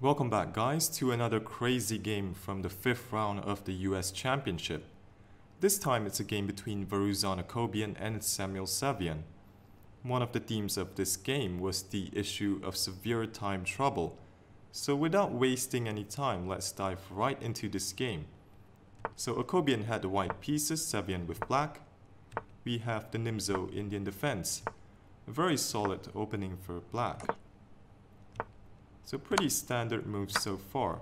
Welcome back guys to another crazy game from the 5th round of the US Championship. This time it's a game between Varuzhan Akobian and Samuel Sevian. One of the themes of this game was the issue of severe time trouble. So without wasting any time, let's dive right into this game. So Akobian had the white pieces, Sevian with black. We have the Nimzo Indian defense. A very solid opening for black. So pretty standard moves so far.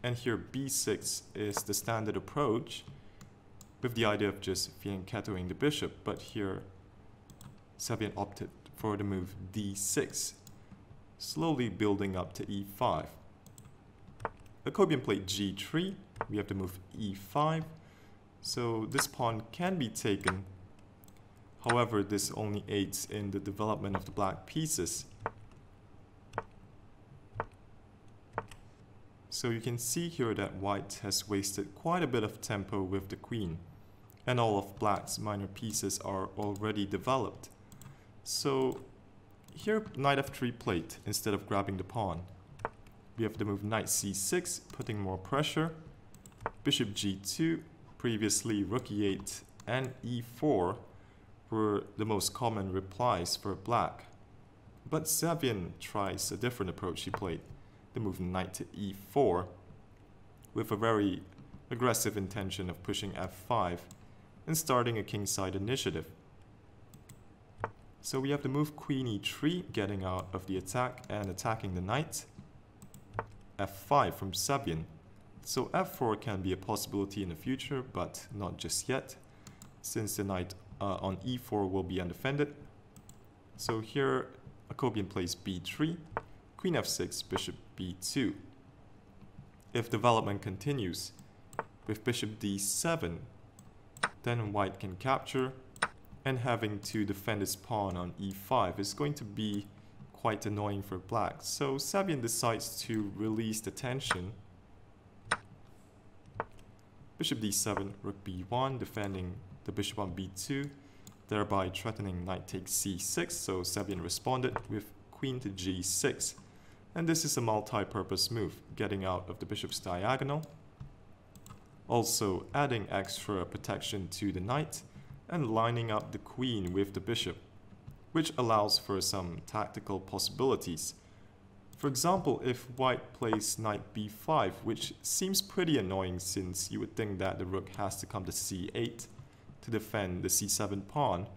And here b6 is the standard approach with the idea of just fianchettoing the bishop, but here Sevian opted for the move d6, slowly building up to e5. Akobian played g3, we have the move e5, so this pawn can be taken. However, this only aids in the development of the black pieces. So you can see here that white has wasted quite a bit of tempo with the queen, and all of black's minor pieces are already developed. So here knight f3 played instead of grabbing the pawn. We have the move knight c6, putting more pressure. Bishop g2, previously rook e8 and e4 were the most common replies for black. But Sevian tries a different approach. He played the move knight to e4 with a very aggressive intention of pushing f5 and starting a kingside initiative. So we have the move queen e3, getting out of the attack and attacking the knight. f5 from Sevian. So f4 can be a possibility in the future, but not just yet, since the knight on e4 will be undefended. So here Akobian plays b3, queen f6, bishop b2. If development continues with bishop d7, then white can capture, and having to defend his pawn on e5 is going to be quite annoying for black. So Sevian decides to release the tension. Bishop d7, rook b1, defending the bishop on b2, thereby threatening knight takes c6, so Sevian responded with queen to g6. And this is a multi-purpose move, getting out of the bishop's diagonal, also adding extra protection to the knight, and lining up the queen with the bishop, which allows for some tactical possibilities. For example, if white plays knight b5, which seems pretty annoying since you would think that the rook has to come to c8 to defend the c7 pawn.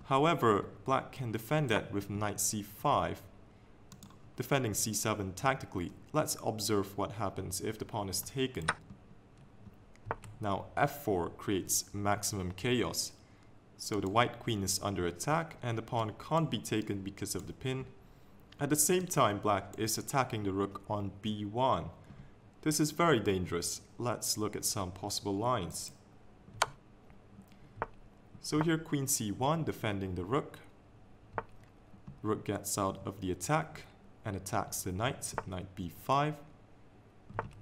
However, black can defend that with knight c5, defending c7 tactically. Let's observe what happens if the pawn is taken. Now f4 creates maximum chaos. So the white queen is under attack and the pawn can't be taken because of the pin. At the same time, black is attacking the rook on b1. This is very dangerous. Let's look at some possible lines. So here queen c1 defending the rook. Rook gets out of the attack and attacks the knight, knight b5.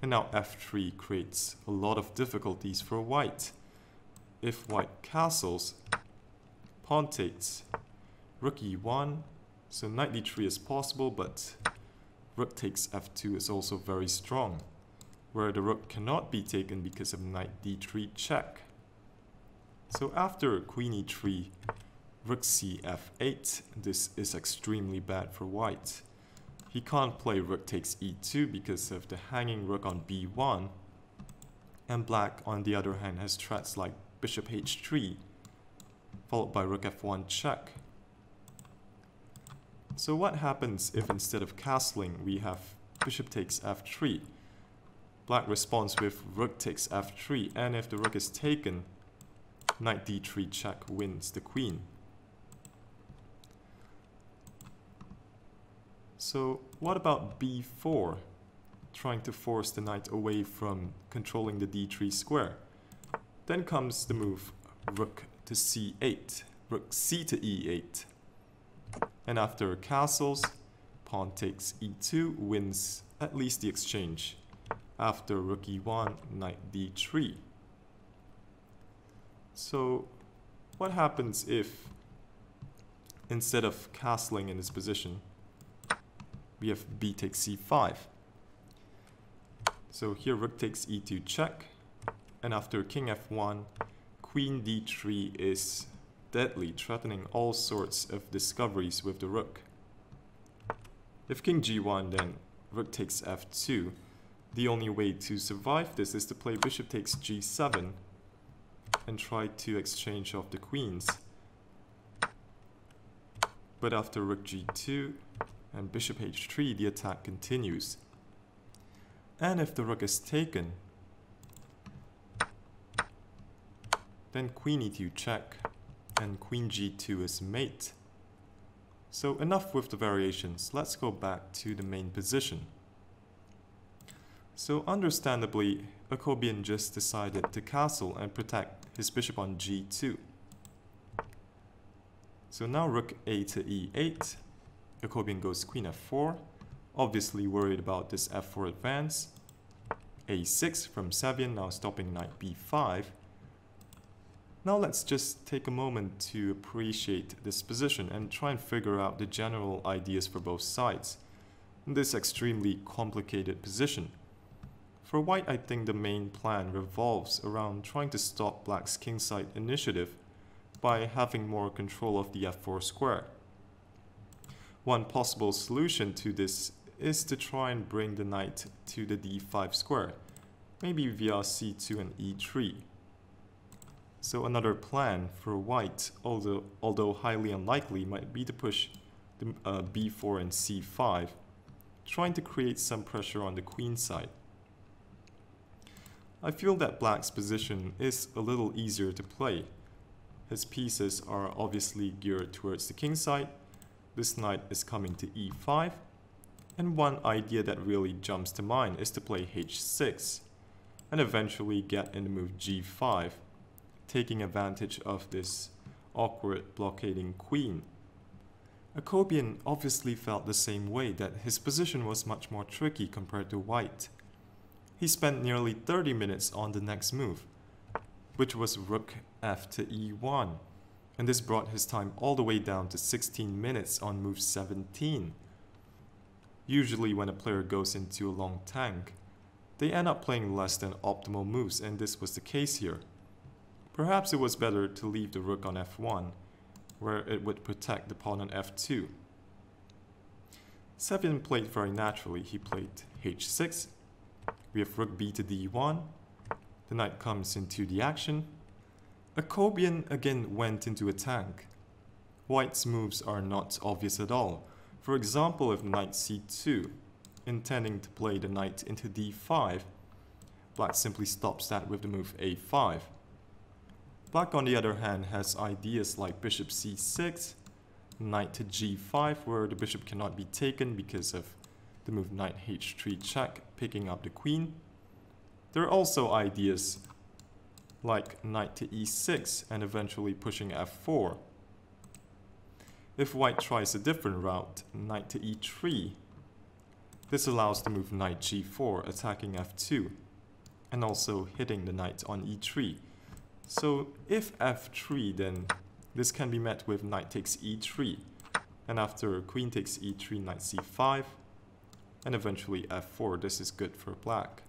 And now f3 creates a lot of difficulties for white. If white castles, pawn takes, rook e1, so knight d3 is possible, but rook takes f2 is also very strong, where the rook cannot be taken because of knight d3 check. So after queen e3, rook c f8, this is extremely bad for white. He can't play rook takes e2 because of the hanging rook on b1, and black on the other hand has threats like bishop h3 followed by rook f1 check. So what happens if instead of castling we have bishop takes f3? Black responds with rook takes f3, and if the rook is taken, knight d3 check wins the queen. So what about b4, trying to force the knight away from controlling the d3 square? Then comes the move rook to c8, rook c to e8. And after castles, pawn takes e2 wins at least the exchange. After rook e1, knight d3. So what happens if instead of castling in this position, We have b takes c5. So here rook takes e2 check, and after king f1, queen d3 is deadly, threatening all sorts of discoveries with the rook. If king g1, then rook takes f2. The only way to survive this is to play bishop takes g7 and try to exchange off the queens. But after rook g2 and bishop h3, the attack continues. And if the rook is taken, then queen e2 check, and queen g2 is mate. So enough with the variations, let's go back to the main position. So understandably, Akobian just decided to castle and protect his bishop on g2. So now rook a to e8, Akobian goes queen f4, obviously worried about this f4 advance. a6 from Sevian, now stopping knight b5. Now let's just take a moment to appreciate this position and try and figure out the general ideas for both sides in this extremely complicated position. For white, I think the main plan revolves around trying to stop black's kingside initiative by having more control of the f4 square. One possible solution to this is to try and bring the knight to the d5 square, maybe via c2 and e3. So another plan for white, although highly unlikely, might be to push the b4 and c5, trying to create some pressure on the queen side. I feel that black's position is a little easier to play. His pieces are obviously geared towards the king side, this knight is coming to e5, and one idea that really jumps to mind is to play h6, and eventually get in the move g5, taking advantage of this awkward blockading queen. Akobian obviously felt the same way, that his position was much more tricky compared to white. He spent nearly 30 minutes on the next move, which was rook f to e1, and this brought his time all the way down to 16 minutes on move 17. Usually when a player goes into a long tank, they end up playing less than optimal moves, and this was the case here. Perhaps it was better to leave the rook on f1, where it would protect the pawn on f2. Sevian played very naturally. He played h6. We have rook b to d1. The knight comes into the action. Akobian again went into a tank. White's moves are not obvious at all. For example, if knight c2, intending to play the knight into d5, black simply stops that with the move a5. Black, on the other hand, has ideas like bishop c6, knight to g5, where the bishop cannot be taken because of the move knight h3 check, picking up the queen. There are also ideas like knight to e6 and eventually pushing f4. If white tries a different route, knight to e3, this allows the move knight g4, attacking f2, and also hitting the knight on e3. So if f3, then this can be met with knight takes e3, and after queen takes e3, knight c5, and eventually f4. This is good for black.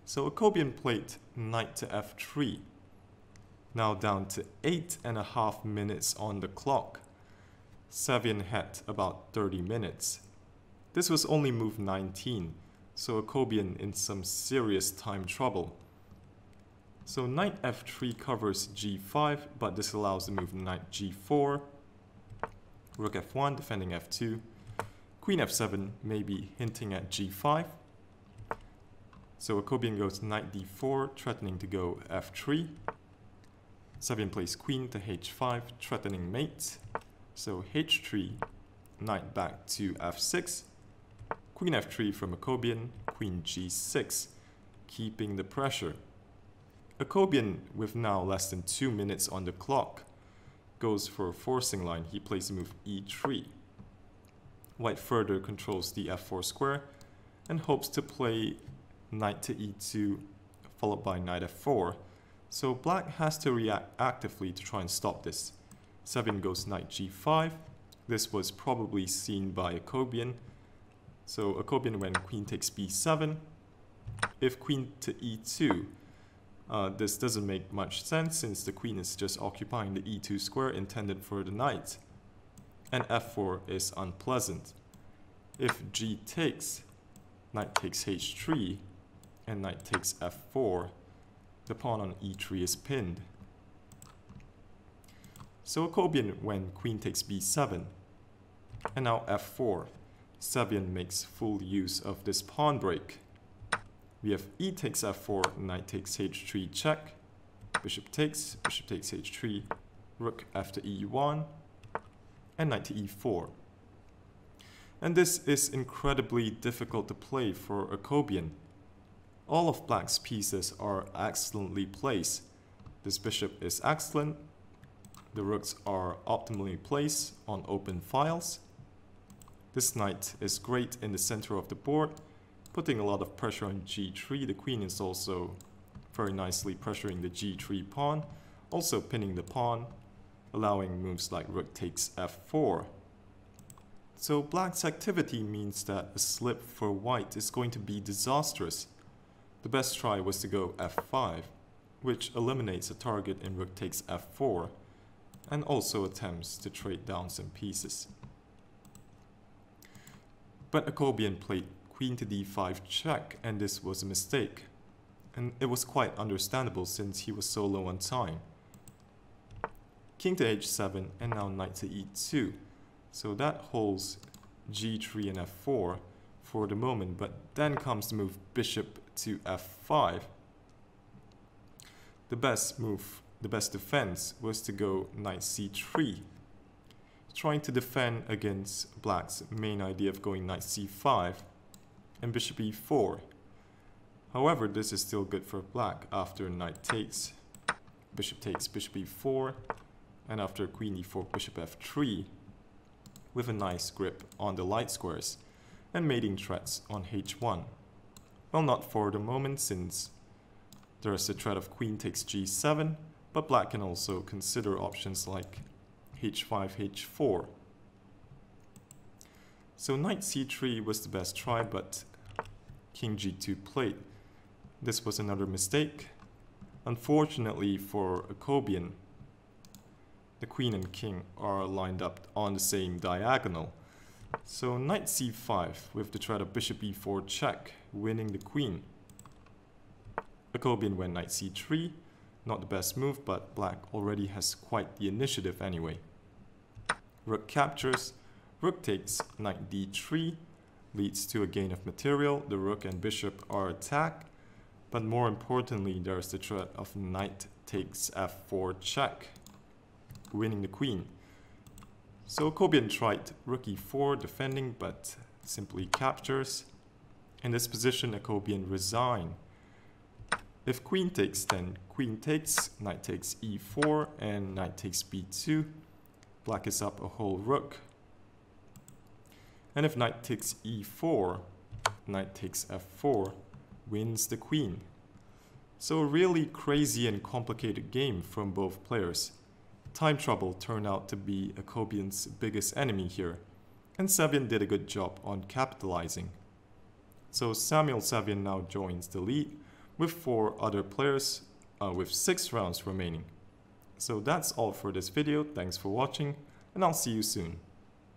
So Akobian played knight to f3. Now down to 8.5 minutes on the clock. Sevian had about 30 minutes. This was only move 19, so Akobian in some serious time trouble. So knight f3 covers g5, but this allows the move knight g4, rook f1 defending f2, queen f7 maybe hinting at g5. So Akobian goes knight d4, threatening to go f3. Sevian plays queen to h5, threatening mate. So h3, knight back to f6, queen f3 from Akobian, queen g6, keeping the pressure. Akobian, with now less than 2 minutes on the clock, goes for a forcing line. He plays the move e3. White further controls the f4 square and hopes to play knight to e2 followed by knight f4. So black has to react actively to try and stop this. Sevian goes knight g5, this was probably seen by Akobian. So Akobian when queen takes b7. If queen to e2, this doesn't make much sense since the queen is just occupying the e2 square intended for the knight. And f4 is unpleasant. If g takes, knight takes h3, and knight takes f4, the pawn on e3 is pinned. So Akobian when queen takes b7, and now f4. Sevian makes full use of this pawn break. We have e takes f4, knight takes h3 check, bishop takes h3, rook after e1, and knight to e4. And this is incredibly difficult to play for Akobian. All of black's pieces are excellently placed. This bishop is excellent. The rooks are optimally placed on open files. This knight is great in the center of the board, putting a lot of pressure on g3. The queen is also very nicely pressuring the g3 pawn, also pinning the pawn, allowing moves like rook takes f4. So black's activity means that a slip for white is going to be disastrous. The best try was to go f5, which eliminates a target in rook takes f4, and also attempts to trade down some pieces. But Akobian played queen to d5 check, and this was a mistake. And it was quite understandable since he was so low on time. King to h7, and now knight to e2. So that holds g3 and f4 for the moment, but then comes the move bishop to f5. The best defense was to go knight c3, trying to defend against black's main idea of going knight c5 and bishop e4. However, this is still good for black after knight takes, bishop e4, and after queen e4, bishop f3, with a nice grip on the light squares and mating threats on h1. Well, not for the moment since there is the threat of queen takes g7, but black can also consider options like h5, h4. So knight c3 was the best try, but king g2 played. This was another mistake. Unfortunately for Akobian, the queen and king are lined up on the same diagonal. So knight c5 with the threat of bishop e4 check, winning the queen. Akobian went knight c3, not the best move, but black already has quite the initiative anyway. Rook captures, rook takes, knight d3, leads to a gain of material. The rook and bishop are attacked, but more importantly there's the threat of knight takes f4 check, winning the queen. So Akobian tried rook e4 defending, but simply captures. In this position Akobian resigned. If queen takes, then queen takes, knight takes e4, and knight takes b2. Black is up a whole rook. And if knight takes e4, knight takes f4, wins the queen. So a really crazy and complicated game from both players. Time trouble turned out to be Akobian's biggest enemy here, and Sevian did a good job on capitalizing. So Samuel Sevian now joins the lead with 4 other players with 6 rounds remaining. So that's all for this video. Thanks for watching, and I'll see you soon.